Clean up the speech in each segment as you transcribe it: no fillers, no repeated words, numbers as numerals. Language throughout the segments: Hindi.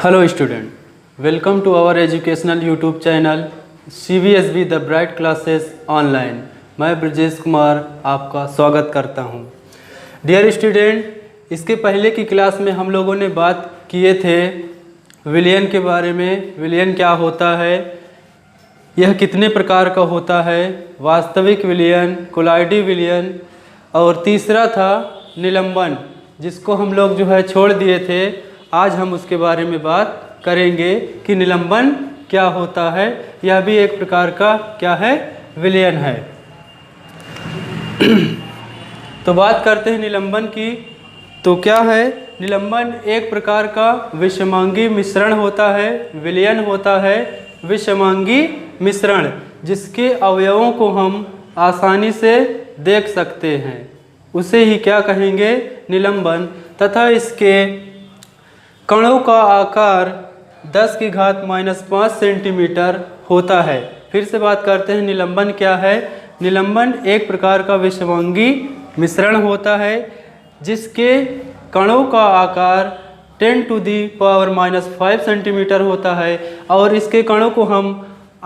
Hello student, welcome to our educational YouTube channel CBSB the bright classes online. मैं ब्रजेश कुमार आपका स्वागत करता हूं। डियर स्टूडेंट, इसके पहले की क्लास में हम लोगों ने बात किए थे विलयन के बारे में। विलयन क्या होता है, यह कितने प्रकार का होता है, वास्तविक विलयन, कोलाइडी विलयन, और तीसरा था निलंबन, जिसको हम लोग छोड़ दिए थे। आज हम उसके बारे में बात करेंगे कि निलंबन क्या होता है। यह भी एक प्रकार का क्या है, विलयन है। तो बात करते हैं निलंबन की। तो क्या है निलंबन? एक प्रकार का विषमांगी मिश्रण होता है। विलयन होता है विषमांगी मिश्रण, जिसके अवयवों को हम आसानी से देख सकते हैं, उसे ही क्या कहेंगे, निलंबन। तथा इसके कणों का आकार 10⁻⁻5 सेंटीमीटर होता है। फिर से बात करते हैं निलंबन क्या है। निलंबन एक प्रकार का विषमांगी मिश्रण होता है, जिसके कणों का आकार 10⁻⁻5 सेंटीमीटर होता है, और इसके कणों को हम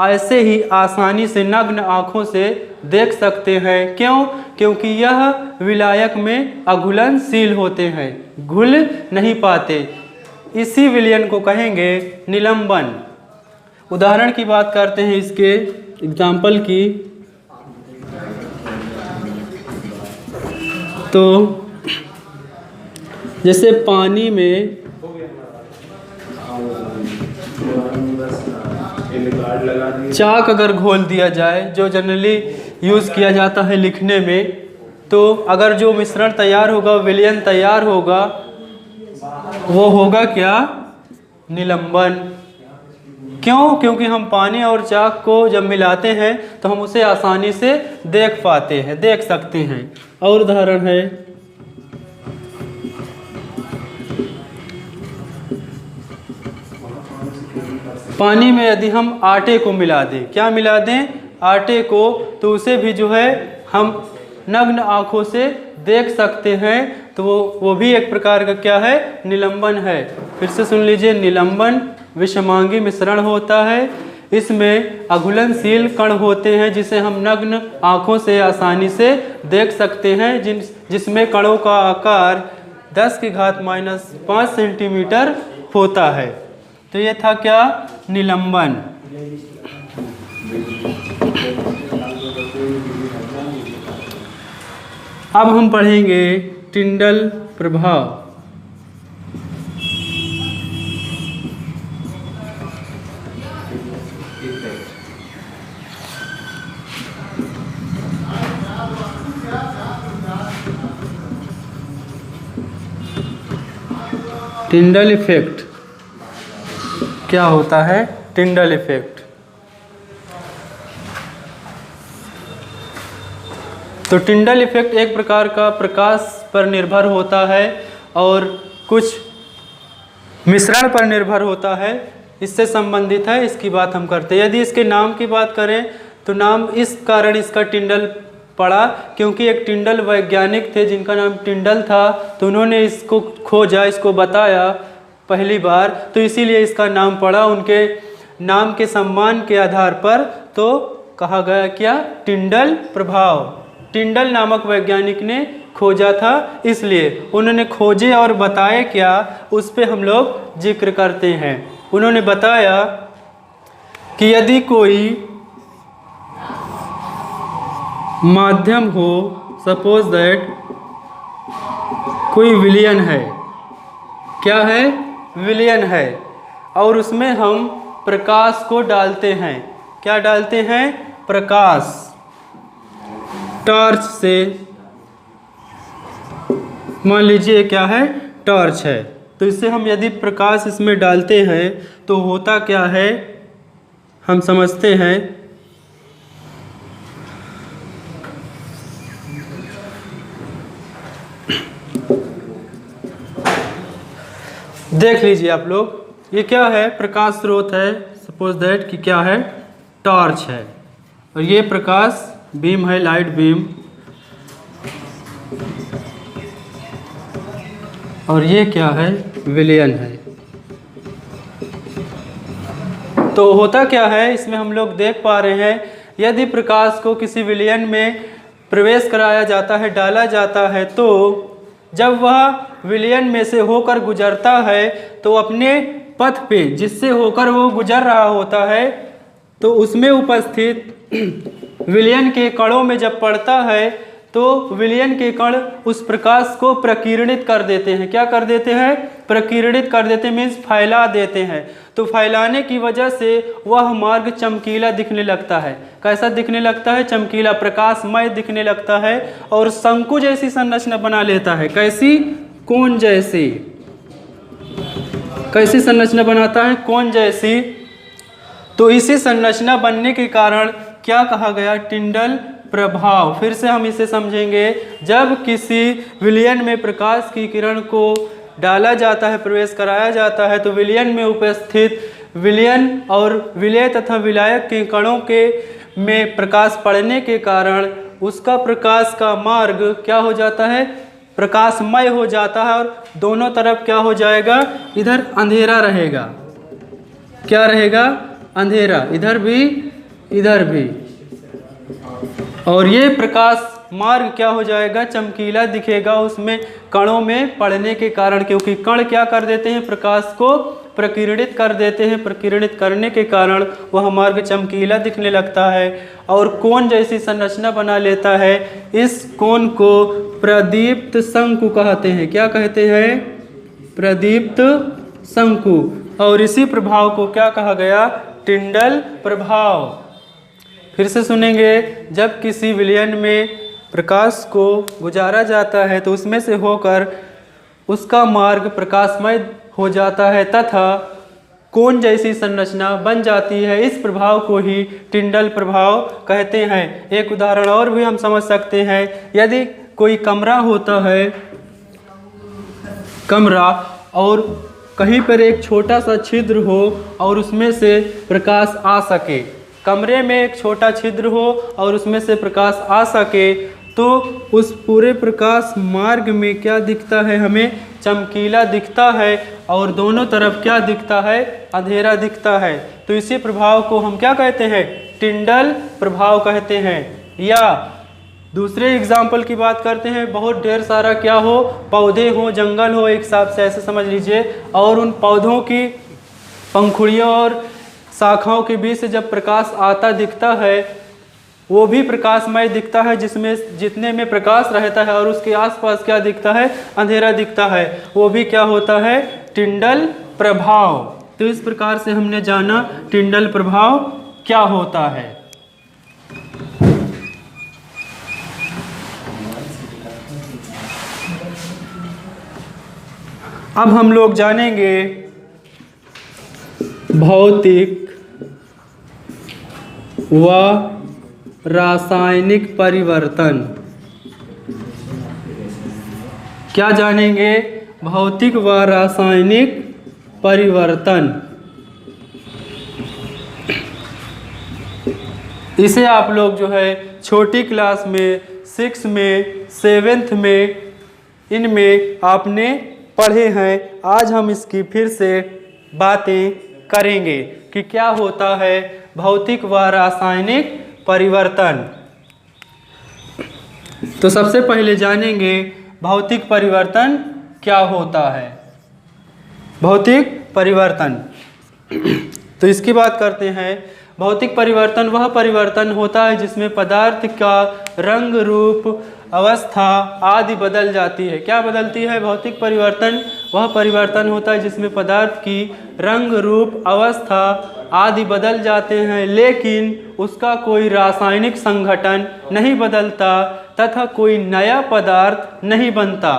ऐसे ही आसानी से नग्न आँखों से देख सकते हैं। क्यों? क्योंकि यह विलायक में अघुलनशील होते हैं, घुल नहीं पाते। इसी विलयन को कहेंगे निलंबन। उदाहरण की बात करते हैं इसके एग्जाम्पल की। तो जैसे पानी में चाक अगर घोल दिया जाए, जो जनरली यूज़ किया जाता है लिखने में, तो अगर जो मिश्रण तैयार होगा, विलयन तैयार होगा, वो होगा क्या, निलंबन। क्यों? क्योंकि हम पानी और चाक को जब मिलाते हैं तो हम उसे आसानी से देख पाते हैं, देख सकते हैं। और उदाहरण है पानी में यदि हम आटे को मिला दें, क्या मिला दें, आटे को, तो उसे भी हम नग्न आँखों से देख सकते हैं। तो वो भी एक प्रकार का क्या है, निलंबन है। फिर से सुन लीजिए, निलंबन विषमांगी मिश्रण होता है। इसमें अघुलनशील कण होते हैं, जिसे हम नग्न आँखों से आसानी से देख सकते हैं, जिसमें कणों का आकार 10⁻⁻5 सेंटीमीटर होता है। तो ये था क्या, निलंबन। अब हम पढ़ेंगे टिंडल प्रभाव। टिंडल इफेक्ट क्या होता है, टिंडल इफेक्ट। तो टिंडल इफेक्ट एक प्रकार का प्रकाश पर निर्भर होता है और कुछ मिश्रण पर निर्भर होता है, इससे संबंधित है। इसकी बात हम करते हैं। यदि इसके नाम की बात करें तो नाम इस कारण इसका टिंडल पड़ा, क्योंकि एक टिंडल वैज्ञानिक थे जिनका नाम टिंडल था। तो उन्होंने इसको खोजा, इसको बताया पहली बार, तो इसीलिए इसका नाम पड़ा। उनके नाम के सम्मान के आधार पर तो कहा गया क्या, टिंडल प्रभाव। टिंडल नामक वैज्ञानिक ने खोजा था, इसलिए उन्होंने खोजे और बताए क्या, उस पे हम लोग जिक्र करते हैं। उन्होंने बताया कि यदि कोई माध्यम हो, सपोज दैट कोई विलयन है, क्या है, विलयन है, और उसमें हम प्रकाश को डालते हैं। क्या डालते हैं, प्रकाश, टॉर्च से। मान लीजिए क्या है, टॉर्च है। तो इससे हम यदि प्रकाश इसमें डालते हैं तो होता क्या है, हम समझते हैं। देख लीजिए आप लोग, ये क्या है, प्रकाश स्रोत है। सपोज दैट कि क्या है, टॉर्च है, और ये प्रकाश बीम है, लाइट बीम, और ये क्या है, विलयन है। तो होता क्या है, इसमें हम लोग देख पा रहे हैं, यदि प्रकाश को किसी विलयन में प्रवेश कराया जाता है, डाला जाता है, तो जब वह विलयन में से होकर गुजरता है तो अपने पथ पे जिससे होकर वो गुजर रहा होता है, तो उसमें उपस्थित विलयन के कणों में जब पड़ता है तो विलयन के कण उस प्रकाश को प्रकीर्णित कर देते हैं। क्या कर देते हैं? प्रकीर्णित कर देते हैं, मीन्स फैला देते हैं। तो फैलाने की वजह से वह मार्ग चमकीला दिखने लगता है। कैसा दिखने लगता है? चमकीला, प्रकाशमय दिखने लगता है और शंकु जैसी संरचना बना लेता है। कैसी? कोन जैसी। कैसी संरचना बनाता है? कोन जैसी। तो इसी संरचना बनने के कारण क्या कहा गया? टिंडल प्रभाव। फिर से हम इसे समझेंगे। जब किसी विलयन में प्रकाश की किरण को डाला जाता है, प्रवेश कराया जाता है, तो विलयन में उपस्थित विलयन और विलय तथा विलायक के कणों के में प्रकाश पड़ने के कारण उसका प्रकाश का मार्ग क्या हो जाता है? प्रकाशमय हो जाता है और दोनों तरफ क्या हो जाएगा? इधर अंधेरा रहेगा। क्या रहेगा? अंधेरा, इधर भी इधर भी। और ये प्रकाश मार्ग क्या हो जाएगा? चमकीला दिखेगा उसमें कणों में पड़ने के कारण, क्योंकि कण क्या कर देते हैं? प्रकाश को प्रकीर्णित कर देते हैं। प्रकीर्णित करने के कारण वह मार्ग चमकीला दिखने लगता है और कोन जैसी संरचना बना लेता है। इस कोन को प्रदीप्त शंकु कहते हैं। क्या कहते हैं? प्रदीप्त शंकु। और इसी प्रभाव को क्या कहा गया? टिंडल प्रभाव। फिर से सुनेंगे। जब किसी विलयन में प्रकाश को गुजारा जाता है तो उसमें से होकर उसका मार्ग प्रकाशमय हो जाता है तथा कोन जैसी संरचना बन जाती है। इस प्रभाव को ही टिंडल प्रभाव कहते हैं। एक उदाहरण और भी हम समझ सकते हैं। यदि कोई कमरा होता है, कमरा, और कहीं पर एक छोटा सा छिद्र हो और उसमें से प्रकाश आ सके, कमरे में एक छोटा छिद्र हो और उसमें से प्रकाश आ सके, तो उस पूरे प्रकाश मार्ग में क्या दिखता है? हमें चमकीला दिखता है और दोनों तरफ क्या दिखता है? अंधेरा दिखता है। तो इसी प्रभाव को हम क्या कहते हैं? टिंडल प्रभाव कहते हैं। या दूसरे एग्जाम्पल की बात करते हैं। बहुत ढेर सारा क्या हो? पौधे हो, जंगल हो, एक हिसाब से ऐसे समझ लीजिए, और उन पौधों की पंखुड़ियों और शाखाओं के बीच से जब प्रकाश आता दिखता है, वो भी प्रकाशमय दिखता है, जिसमें जितने में प्रकाश रहता है, और उसके आसपास क्या दिखता है? अंधेरा दिखता है। वो भी क्या होता है? टिंडल प्रभाव। तो इस प्रकार से हमने जाना टिंडल प्रभाव क्या होता है। अब हम लोग जानेंगे भौतिक व रासायनिक परिवर्तन। क्या जानेंगे? भौतिक व रासायनिक परिवर्तन। इसे आप लोग जो है छोटी क्लास में 6 में 7th में इनमें आपने पढ़े हैं। आज हम इसकी फिर से बातें करेंगे कि क्या होता है भौतिक व रासायनिक परिवर्तन। तो सबसे पहले जानेंगे भौतिक परिवर्तन क्या होता है। भौतिक परिवर्तन तो इसकी बात करते हैं। भौतिक परिवर्तन वह परिवर्तन होता है जिसमें पदार्थ का रंग, रूप, अवस्था आदि बदल जाती है। क्या बदलती है? भौतिक परिवर्तन वह परिवर्तन होता है जिसमें पदार्थ की रंग, रूप, अवस्था आदि बदल जाते हैं, लेकिन उसका कोई रासायनिक संगठन नहीं बदलता तथा कोई नया पदार्थ नहीं बनता।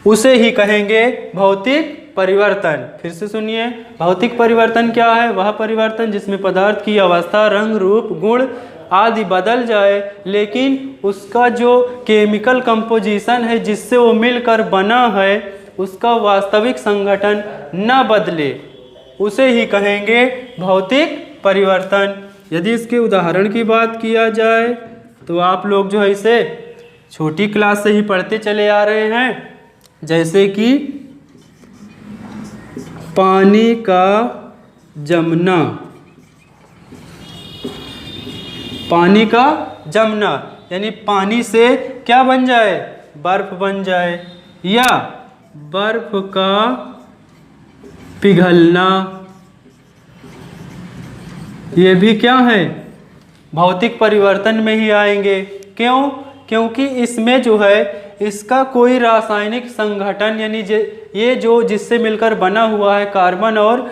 उसे ही कहेंगे भौतिक परिवर्तन। फिर से सुनिए, भौतिक परिवर्तन क्या है? वह परिवर्तन जिसमें पदार्थ की अवस्था, रंग, रूप, गुण आदि बदल जाए, लेकिन उसका जो केमिकल कंपोजिशन है जिससे वो मिलकर बना है उसका वास्तविक संगठन न बदले, उसे ही कहेंगे भौतिक परिवर्तन। यदि इसके उदाहरण की बात किया जाए तो आप लोग जो है इसे छोटी क्लास से ही पढ़ते चले आ रहे हैं। जैसे कि पानी का जमना, पानी का जमना यानी पानी से क्या बन जाए, बर्फ बन जाए, या बर्फ का पिघलना, ये भी क्या है, भौतिक परिवर्तन में ही आएंगे। क्यों? क्योंकि इसमें जो है इसका कोई रासायनिक संगठन यानी ये जो जिससे मिलकर बना हुआ है कार्बन और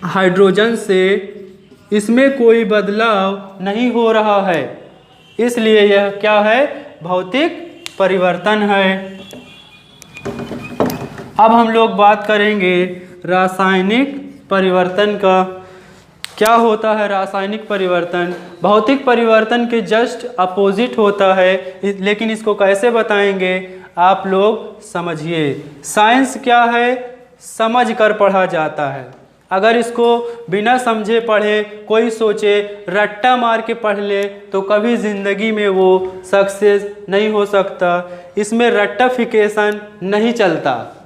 हाइड्रोजन से, इसमें कोई बदलाव नहीं हो रहा है, इसलिए यह क्या है, भौतिक परिवर्तन है। अब हम लोग बात करेंगे रासायनिक परिवर्तन का। क्या होता है रासायनिक परिवर्तन? भौतिक परिवर्तन के जस्ट अपोजिट होता है, लेकिन इसको कैसे बताएंगे आप लोग समझिए। साइंस क्या है, समझ कर पढ़ा जाता है। अगर इसको बिना समझे पढ़े कोई सोचे रट्टा मार के पढ़ ले तो कभी ज़िंदगी में वो सक्सेस नहीं हो सकता। इसमें रट्टाफिकेशन नहीं चलता,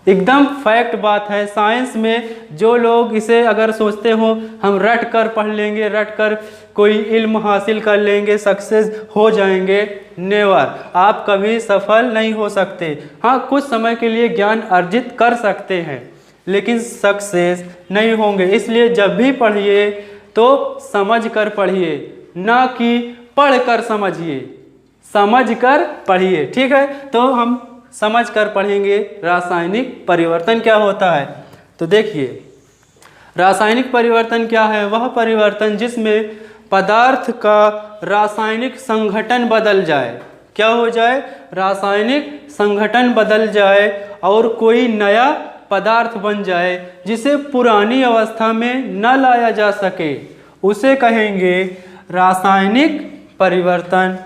एकदम फैक्ट बात है। साइंस में जो लोग इसे अगर सोचते हो हम रट कर पढ़ लेंगे, रट कर कोई इल्म हासिल कर लेंगे, सक्सेस हो जाएंगे, नेवर, आप कभी सफल नहीं हो सकते। हाँ, कुछ समय के लिए ज्ञान अर्जित कर सकते हैं लेकिन सक्सेस नहीं होंगे। इसलिए जब भी पढ़िए तो समझ कर पढ़िए, ना कि पढ़ कर समझिए, समझ कर पढ़िए। ठीक है, तो हम समझ कर पढ़ेंगे रासायनिक परिवर्तन क्या होता है। तो देखिए, रासायनिक परिवर्तन क्या है? वह परिवर्तन जिसमें पदार्थ का रासायनिक संगठन बदल जाए। क्या हो जाए? रासायनिक संगठन बदल जाए और कोई नया पदार्थ बन जाए जिसे पुरानी अवस्था में न लाया जा सके, उसे कहेंगे रासायनिक परिवर्तन।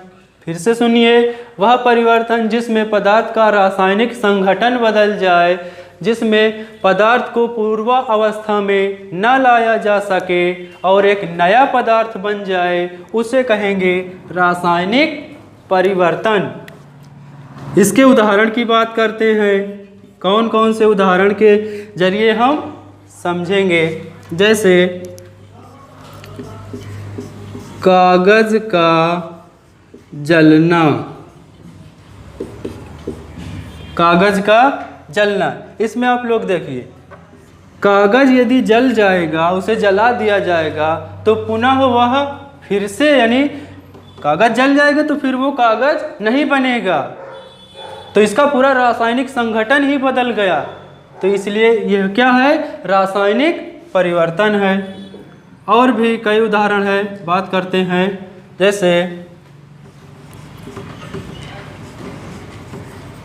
फिर से सुनिए, वह परिवर्तन जिसमें पदार्थ का रासायनिक संगठन बदल जाए, जिसमें पदार्थ को पूर्व अवस्था में न लाया जा सके और एक नया पदार्थ बन जाए, उसे कहेंगे रासायनिक परिवर्तन। इसके उदाहरण की बात करते हैं। कौन कौन से उदाहरण के जरिए हम समझेंगे? जैसे कागज का जलना, कागज का जलना, इसमें आप लोग देखिए, कागज यदि जल जाएगा, उसे जला दिया जाएगा तो पुनः वह फिर से, यानी कागज जल जाएगा तो फिर वो कागज नहीं बनेगा, तो इसका पूरा रासायनिक संगठन ही बदल गया। तो इसलिए यह क्या है? रासायनिक परिवर्तन है। और भी कई उदाहरण है, बात करते हैं। जैसे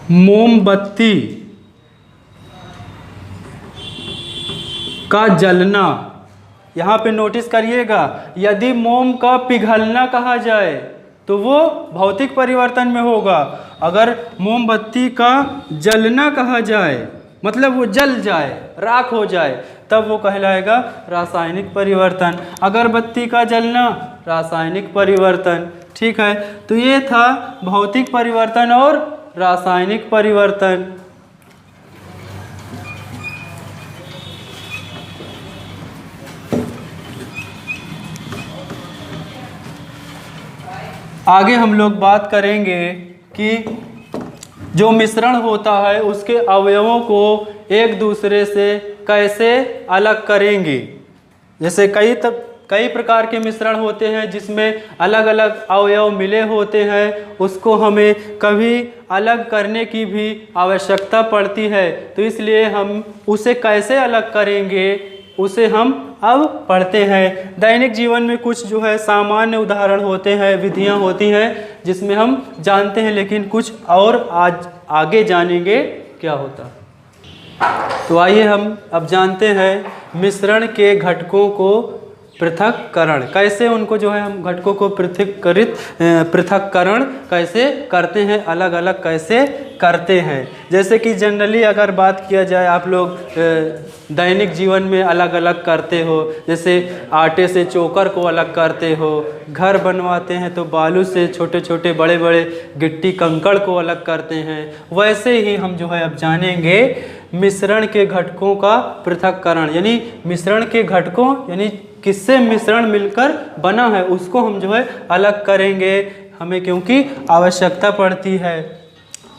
मोमबत्ती का जलना, यहाँ पे नोटिस करिएगा, यदि मोम का पिघलना कहा जाए तो वो भौतिक परिवर्तन में होगा। अगर मोमबत्ती का जलना कहा जाए मतलब वो जल जाए, राख हो जाए, तब वो कहलाएगा रासायनिक परिवर्तन। अगरबत्ती का जलना, रासायनिक परिवर्तन। ठीक है, तो ये था भौतिक परिवर्तन और रासायनिक परिवर्तन। आगे हम लोग बात करेंगे कि जो मिश्रण होता है उसके अवयवों को एक दूसरे से कैसे अलग करेंगे। जैसे कई प्रकार के मिश्रण होते हैं जिसमें अलग अलग अवयव मिले होते हैं, उसको हमें कभी अलग करने की भी आवश्यकता पड़ती है। तो इसलिए हम उसे कैसे अलग करेंगे उसे हम अब पढ़ते हैं। दैनिक जीवन में कुछ जो है सामान्य उदाहरण होते हैं, विधियां होती हैं जिसमें हम जानते हैं, लेकिन कुछ और आज आगे जानेंगे क्या होता। तो आइए हम अब जानते हैं मिश्रण के घटकों को पृथक्करण, कैसे उनको जो है हम घटकों को पृथक्करण कैसे करते हैं, अलग अलग कैसे करते हैं। जैसे कि जनरली अगर बात किया जाए, आप लोग दैनिक जीवन में अलग अलग करते हो, जैसे आटे से चोकर को अलग करते हो, घर बनवाते हैं तो बालू से छोटे छोटे बड़े बड़े गिट्टी कंकड़ को अलग करते हैं। वैसे ही हम जो है अब जानेंगे मिश्रण के घटकों का पृथक्करण, यानी मिश्रण के घटकों यानी किससे मिश्रण मिलकर बना है उसको हम जो है अलग करेंगे हमें, क्योंकि आवश्यकता पड़ती है।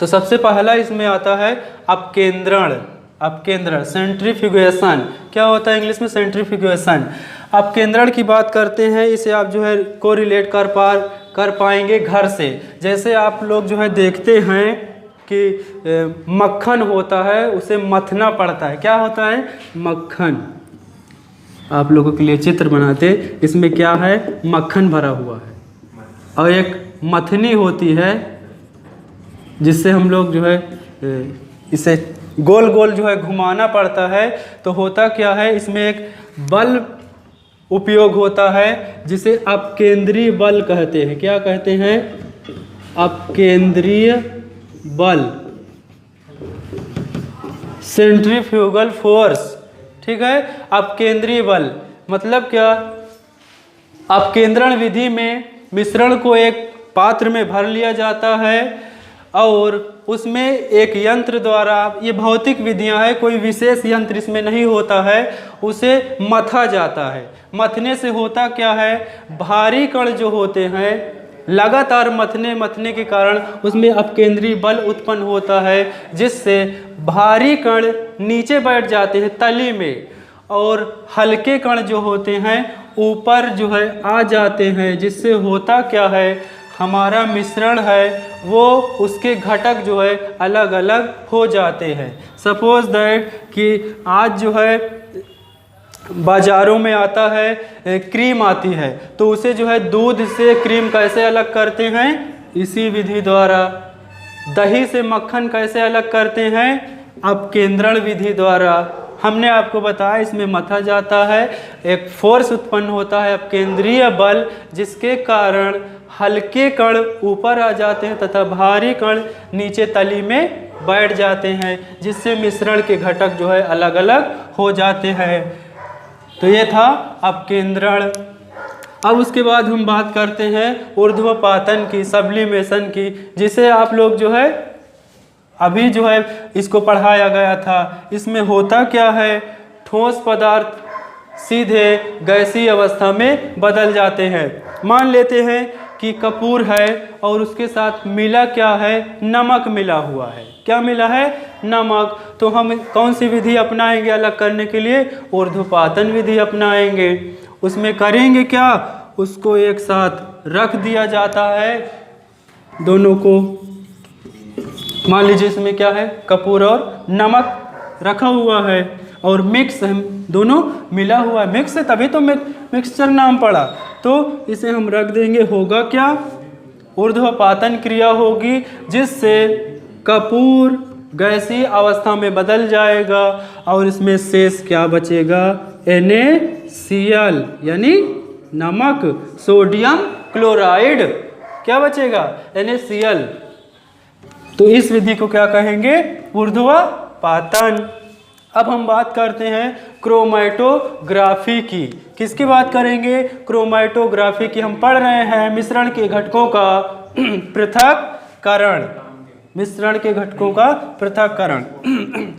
तो सबसे पहला इसमें आता है अपकेंद्रण। अपकेंद्रण सेंट्रीफ्यूगेशन। क्या होता है इंग्लिश में? सेंट्रीफ्यूगेशन। अपकेंद्रण की बात करते हैं, इसे आप जो है को रिलेट कर पाएंगे घर से। जैसे आप लोग जो है देखते हैं कि मक्खन होता है, उसे मथना पड़ता है। क्या होता है? मक्खन। आप लोगों के लिए चित्र बनाते, इसमें क्या है? मक्खन भरा हुआ है, और एक मथनी होती है जिससे हम लोग जो है इसे गोल गोल जो है घुमाना पड़ता है। तो होता क्या है, इसमें एक बल उपयोग होता है जिसे अपकेंद्रीय बल कहते हैं। क्या कहते हैं? अपकेंद्रीय बल, सेंट्रीफ्यूगल फोर्स। ठीक है, अपकेंद्रीय बल मतलब क्या? अपकेंद्रण विधि में मिश्रण को एक पात्र में भर लिया जाता है और उसमें एक यंत्र द्वारा, ये भौतिक विधियां हैं, कोई विशेष यंत्र इसमें नहीं होता है, उसे मथा जाता है। मथने से होता क्या है, भारी कण जो होते हैं लगातार मथने के कारण उसमें अपकेंद्रीय बल उत्पन्न होता है, जिससे भारी कण नीचे बैठ जाते हैं तली में और हल्के कण जो होते हैं ऊपर जो है आ जाते हैं, जिससे होता क्या है, हमारा मिश्रण है वो उसके घटक जो है अलग अलग हो जाते हैं। सपोज दैट कि आज जो है बाज़ारों में आता है क्रीम आती है, तो उसे जो है दूध से क्रीम कैसे अलग करते हैं? इसी विधि द्वारा। दही से मक्खन कैसे अलग करते हैं? अपकेंद्रण विधि द्वारा। हमने आपको बताया इसमें मथा जाता है, एक फोर्स उत्पन्न होता है अपकेंद्रीय बल, जिसके कारण हल्के कण ऊपर आ जाते हैं तथा भारी कण नीचे तली में बैठ जाते हैं, जिससे मिश्रण के घटक जो है अलग अलग हो जाते हैं। तो ये था अपकेंद्रण। अब उसके बाद हम बात करते हैं ऊर्ध्वपातन की, सब्लिमेशन की, जिसे आप लोग जो है अभी जो है इसको पढ़ाया गया था। इसमें होता क्या है, ठोस पदार्थ सीधे गैसीय अवस्था में बदल जाते हैं। मान लेते हैं कि कपूर है और उसके साथ मिला क्या है, नमक मिला हुआ है। क्या मिला है? नमक। तो हम कौन सी विधि अपनाएंगे अलग करने के लिए? ऊर्ध्वपातन विधि अपनाएंगे। उसमें करेंगे क्या, उसको एक साथ रख दिया जाता है दोनों को। मान लीजिए इसमें क्या है, कपूर और नमक रखा हुआ है और मिक्स है, दोनों मिला हुआ है, मिक्स है, तभी तो मिक्सचर नाम पड़ा। तो इसे हम रख देंगे, होगा क्या, ऊर्ध्वपातन क्रिया होगी, जिससे कपूर गैसीय अवस्था में बदल जाएगा और इसमें शेष क्या बचेगा, NaCl यानी नमक, सोडियम क्लोराइड। क्या बचेगा? NaCl। तो इस विधि को क्या कहेंगे? ऊर्ध्वपातन। अब हम बात करते हैं क्रोमैटोग्राफी की। किसकी बात करेंगे? क्रोमैटोग्राफी की। हम पढ़ रहे हैं मिश्रण के घटकों का पृथक्करण, मिश्रण के घटकों का पृथक्करण।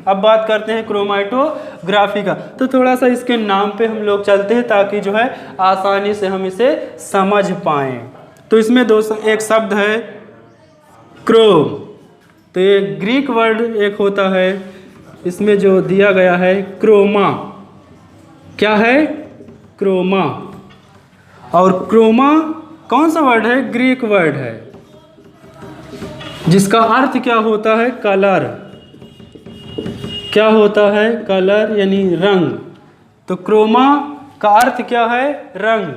अब बात करते हैं क्रोमैटोग्राफी का। तो थोड़ा सा इसके नाम पे हम लोग चलते हैं ताकि जो है आसानी से हम इसे समझ पाएं। तो इसमें एक शब्द है क्रोम, तो ये ग्रीक वर्ड एक होता है, इसमें जो दिया गया है क्रोमा। क्या है? क्रोमा। और क्रोमा कौन सा वर्ड है? ग्रीक वर्ड है, जिसका अर्थ क्या होता है? कलर। क्या होता है? कलर यानी रंग। तो क्रोमा का अर्थ क्या है? रंग।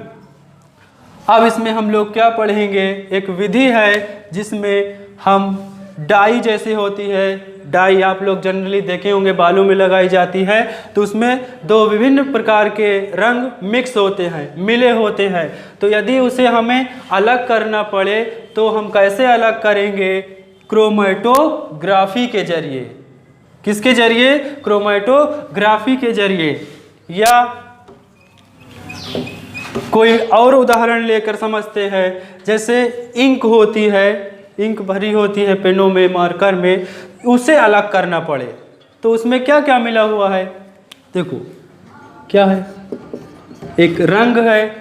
अब इसमें हम लोग क्या पढ़ेंगे, एक विधि है जिसमें हम डाई जैसी होती है, डाई आप लोग जनरली देखे होंगे बालों में लगाई जाती है, तो उसमें दो विभिन्न प्रकार के रंग मिक्स होते हैं, मिले होते हैं। तो यदि उसे हमें अलग करना पड़े तो हम कैसे अलग करेंगे? क्रोमैटोग्राफी के जरिए। किसके जरिए? क्रोमैटोग्राफी के जरिए। या कोई और उदाहरण लेकर समझते हैं, जैसे इंक होती है, इंक भरी होती है पेनों में, मार्कर में, उसे अलग करना पड़े तो उसमें क्या क्या मिला हुआ है? देखो क्या है, एक रंग है,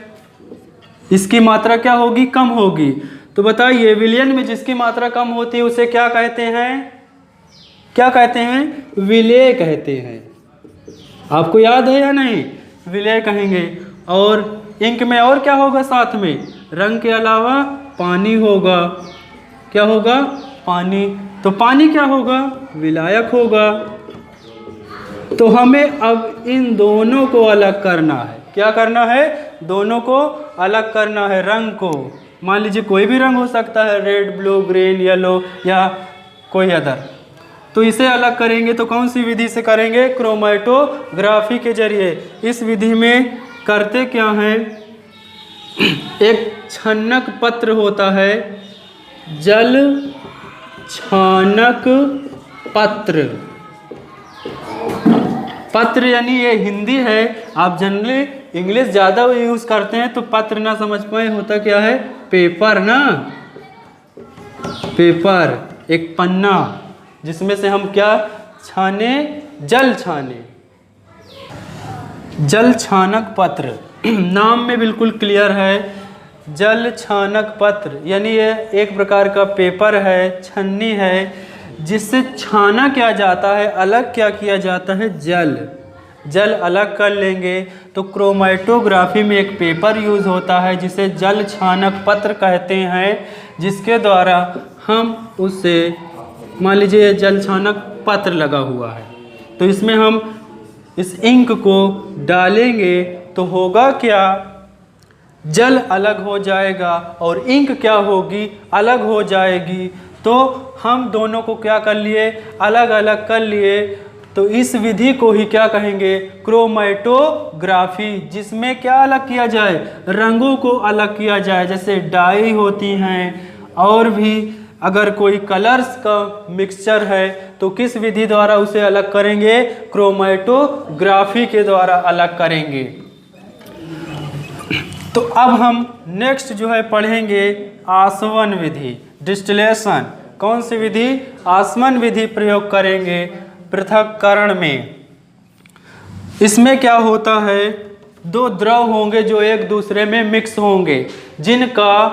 इसकी मात्रा क्या होगी? कम होगी। तो बताइए विलयन में जिसकी मात्रा कम होती है उसे क्या कहते हैं? क्या कहते हैं? विलेय कहते हैं। आपको याद है या नहीं? विलेय कहेंगे। और इंक में और क्या होगा साथ में? रंग के अलावा पानी होगा। क्या होगा? पानी। तो पानी क्या होगा? विलायक होगा। तो हमें अब इन दोनों को अलग करना है। क्या करना है? दोनों को अलग करना है। रंग को, मान लीजिए कोई भी रंग हो सकता है, रेड, ब्लू, ग्रीन, येलो या कोई अदर। तो इसे अलग करेंगे तो कौन सी विधि से करेंगे? क्रोमैटोग्राफी के जरिए। इस विधि में करते क्या हैं? एक छन्नक पत्र होता है, जल छानक पत्र। पत्र यानी ये हिंदी है, आप जनरली इंग्लिश ज़्यादा यूज़ करते हैं तो पत्र ना समझ पाए, होता क्या है? पेपर ना, पेपर, एक पन्ना जिसमें से हम क्या छाने? जल छाने। जल छानक पत्र नाम में बिल्कुल क्लियर है। जल छानक पत्र यानी ये एक प्रकार का पेपर है, छन्नी है, जिससे छाना क्या जाता है? अलग क्या किया जाता है? जल। जल अलग कर लेंगे तो क्रोमैटोग्राफी में एक पेपर यूज़ होता है जिसे जल छानक पत्र कहते हैं, जिसके द्वारा हम उससे, मान लीजिए जल छानक पत्र लगा हुआ है तो इसमें हम इस इंक को डालेंगे तो होगा क्या? जल अलग हो जाएगा और इंक क्या होगी? अलग हो जाएगी। तो हम दोनों को क्या कर लिए? अलग अलग कर लिए। तो इस विधि को ही क्या कहेंगे? क्रोमैटोग्राफी, जिसमें क्या अलग किया जाए? रंगों को अलग किया जाए। जैसे डाई होती हैं और भी अगर कोई कलर्स का मिक्सचर है तो किस विधि द्वारा उसे अलग करेंगे? क्रोमैटोग्राफी के द्वारा अलग करेंगे। तो अब हम नेक्स्ट जो है पढ़ेंगे आसवन विधि, डिस्टिलेशन। कौन सी विधि? आसवन विधि प्रयोग करेंगे पृथक्करण में। इसमें क्या होता है? दो द्रव होंगे जो एक दूसरे में मिक्स होंगे, जिनका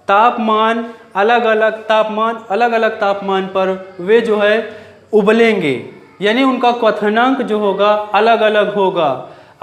तापमान अलग अलग तापमान पर वे जो है उबलेंगे, यानी उनका क्वथनांक जो होगा अलग अलग होगा।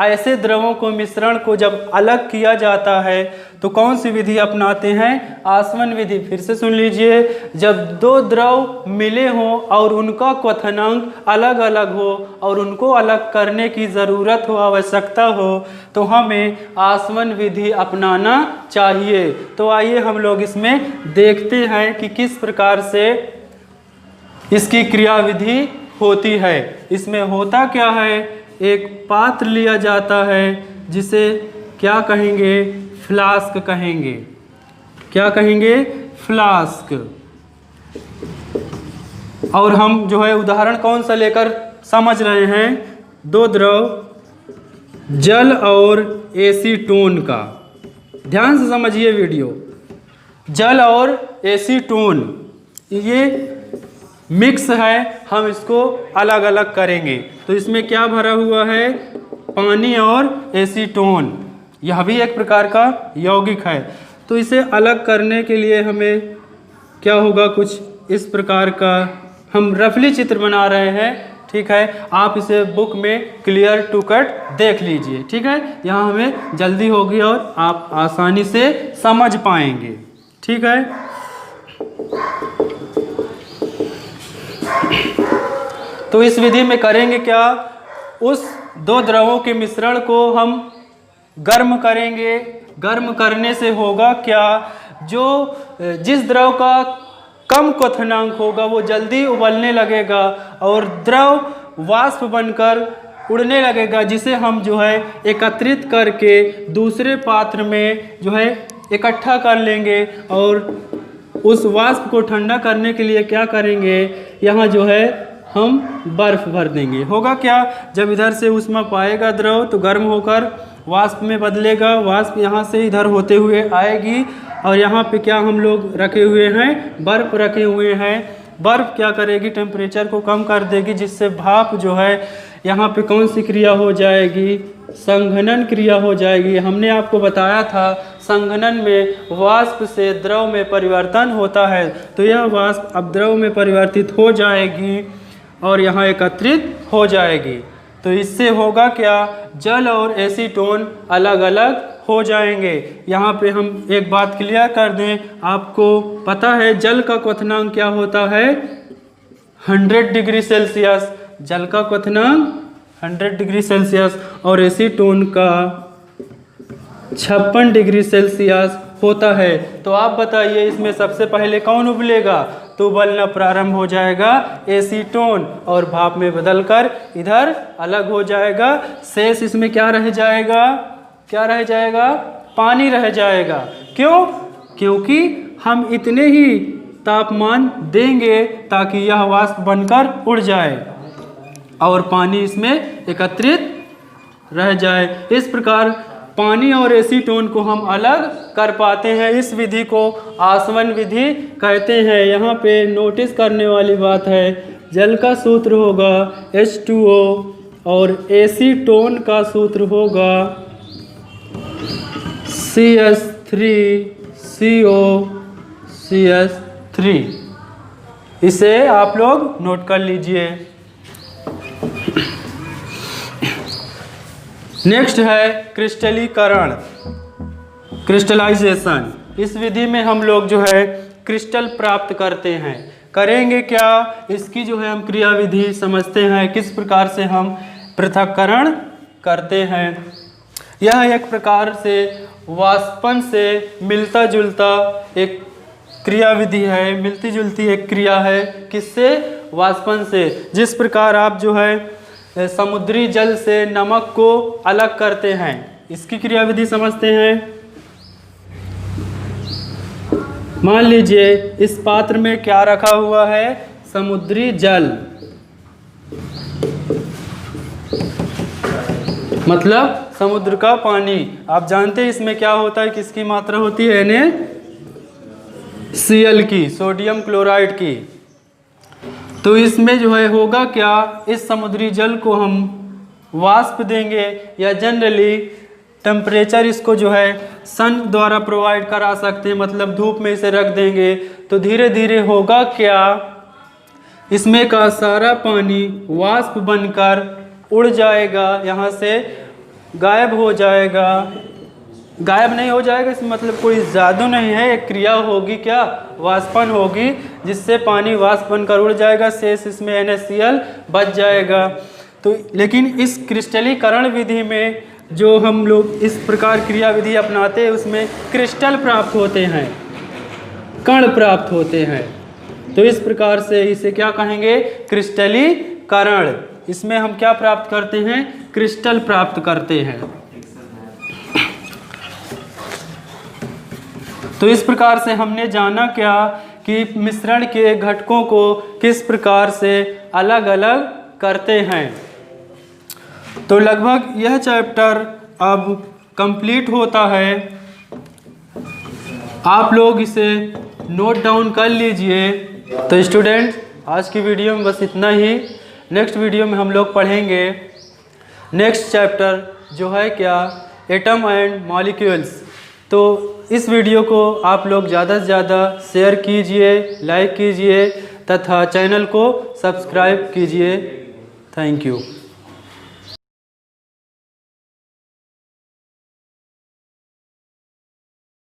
ऐसे द्रवों को, मिश्रण को जब अलग किया जाता है तो कौन सी विधि अपनाते हैं? आसवन विधि। फिर से सुन लीजिए, जब दो द्रव मिले हों और उनका क्वथनांक अलग अलग हो और उनको अलग करने की ज़रूरत हो, आवश्यकता हो, तो हमें आसवन विधि अपनाना चाहिए। तो आइए हम लोग इसमें देखते हैं कि किस प्रकार से इसकी क्रियाविधि होती है। इसमें होता क्या है? एक पात्र लिया जाता है जिसे क्या कहेंगे? फ्लास्क कहेंगे। क्या कहेंगे? फ्लास्क। और हम जो है उदाहरण कौन सा लेकर समझ रहे हैं? दो द्रव, जल और एसीटोन का। ध्यान से समझिए वीडियो। जल और एसीटोन ये मिक्स है, हम इसको अलग अलग करेंगे। तो इसमें क्या भरा हुआ है? पानी और एसीटोन। यह भी एक प्रकार का यौगिक है। तो इसे अलग करने के लिए हमें क्या होगा? कुछ इस प्रकार का हम रफली चित्र बना रहे हैं, ठीक है? आप इसे बुक में क्लियर टू कट देख लीजिए, ठीक है? यहाँ हमें जल्दी होगी और आप आसानी से समझ पाएंगे, ठीक है? तो इस विधि में करेंगे क्या? उस दो द्रवों के मिश्रण को हम गर्म करेंगे। गर्म करने से होगा क्या? जिस द्रव का कम क्वथनांक होगा वो जल्दी उबलने लगेगा और द्रव वाष्प बनकर उड़ने लगेगा, जिसे हम जो है एकत्रित करके दूसरे पात्र में जो है इकट्ठा कर लेंगे और उस वाष्प को ठंडा करने के लिए क्या करेंगे, यहाँ जो है हम बर्फ भर देंगे। होगा क्या, जब इधर से ऊष्मा पाएगा द्रव तो गर्म होकर वाष्प में बदलेगा, वाष्प यहाँ से इधर होते हुए आएगी और यहाँ पे क्या हम लोग रखे हुए हैं, बर्फ रखे हुए हैं। बर्फ क्या करेगी, टेम्परेचर को कम कर देगी, जिससे भाप जो है यहाँ पे कौन सी क्रिया हो जाएगी, संघनन क्रिया हो जाएगी। हमने आपको बताया था संघनन में वाष्प से द्रव में परिवर्तन होता है, तो यह वाष्प अब द्रव में परिवर्तित हो जाएगी और यहाँ एकत्रित हो जाएगी। तो इससे होगा क्या, जल और एसीटोन अलग अलग हो जाएंगे। यहाँ पे हम एक बात क्लियर कर दें, आपको पता है जल का क्वथनांक क्या होता है, 100 डिग्री सेल्सियस। जल का क्वथनांक 100 डिग्री सेल्सियस और एसीटोन का 56 डिग्री सेल्सियस होता है। तो आप बताइए इसमें सबसे पहले कौन उबलेगा, तो उबलना प्रारंभ हो जाएगा एसीटोन और भाप में बदलकर इधर अलग हो जाएगा। शेष इसमें क्या रह जाएगा, क्या रह जाएगा, पानी रह जाएगा। क्यों, क्योंकि हम इतने ही तापमान देंगे ताकि यह वाष्प बनकर उड़ जाए और पानी इसमें एकत्रित रह जाए। इस प्रकार पानी और एसीटोन को हम अलग कर पाते हैं। इस विधि को आसवन विधि कहते हैं। यहाँ पे नोटिस करने वाली बात है, जल का सूत्र होगा H2O और एसीटोन का सूत्र होगा CH3COCH3। इसे आप लोग नोट कर लीजिए। नेक्स्ट है क्रिस्टलीकरण, क्रिस्टलाइजेशन। इस विधि में हम लोग जो है क्रिस्टल प्राप्त करते हैं। करेंगे क्या, इसकी जो है हम क्रिया विधि समझते हैं, किस प्रकार से हम पृथक्करण करते हैं। यह एक प्रकार से वाष्पन से मिलता जुलता एक क्रिया विधि है, मिलती जुलती एक क्रिया है। किससे, वाष्पन से। जिस प्रकार आप जो है समुद्री जल से नमक को अलग करते हैं, इसकी क्रिया विधि समझते हैं। मान लीजिए इस पात्र में क्या रखा हुआ है, समुद्री जल, मतलब समुद्र का पानी। आप जानते हैं इसमें क्या होता है, किसकी मात्रा होती है, NaCl की, सोडियम क्लोराइड की। तो इसमें जो है होगा क्या, इस समुद्री जल को हम वाष्प देंगे या जनरली टेम्परेचर इसको जो है सन द्वारा प्रोवाइड करा सकते हैं, मतलब धूप में इसे रख देंगे तो धीरे धीरे होगा क्या, इसमें का सारा पानी वाष्प बनकर उड़ जाएगा, यहाँ से गायब हो जाएगा। गायब नहीं हो जाएगा इसमें मतलब कोई जादू नहीं है, एक क्रिया होगी, क्या, वाष्पन होगी, जिससे पानी वाष्प बनकर उड़ जाएगा, शेष इसमें NaCl बच जाएगा। तो लेकिन इस क्रिस्टलीकरण विधि में जो हम लोग इस प्रकार क्रिया विधि अपनाते हैं उसमें क्रिस्टल प्राप्त होते हैं, कण प्राप्त होते हैं। तो इस प्रकार से इसे क्या कहेंगे, क्रिस्टलीकरण। इसमें हम क्या प्राप्त करते हैं, क्रिस्टल प्राप्त करते हैं। तो इस प्रकार से हमने जाना क्या कि मिश्रण के घटकों को किस प्रकार से अलग अलग करते हैं। तो लगभग यह चैप्टर अब कंप्लीट होता है। आप लोग इसे नोट डाउन कर लीजिए। तो स्टूडेंट, आज की वीडियो में बस इतना ही। नेक्स्ट वीडियो में हम लोग पढ़ेंगे नेक्स्ट चैप्टर जो है क्या, एटम एंड मॉलिक्यूल्स। तो इस वीडियो को आप लोग ज़्यादा से ज़्यादा शेयर कीजिए, लाइक कीजिए तथा चैनल को सब्सक्राइब कीजिए। Thank you.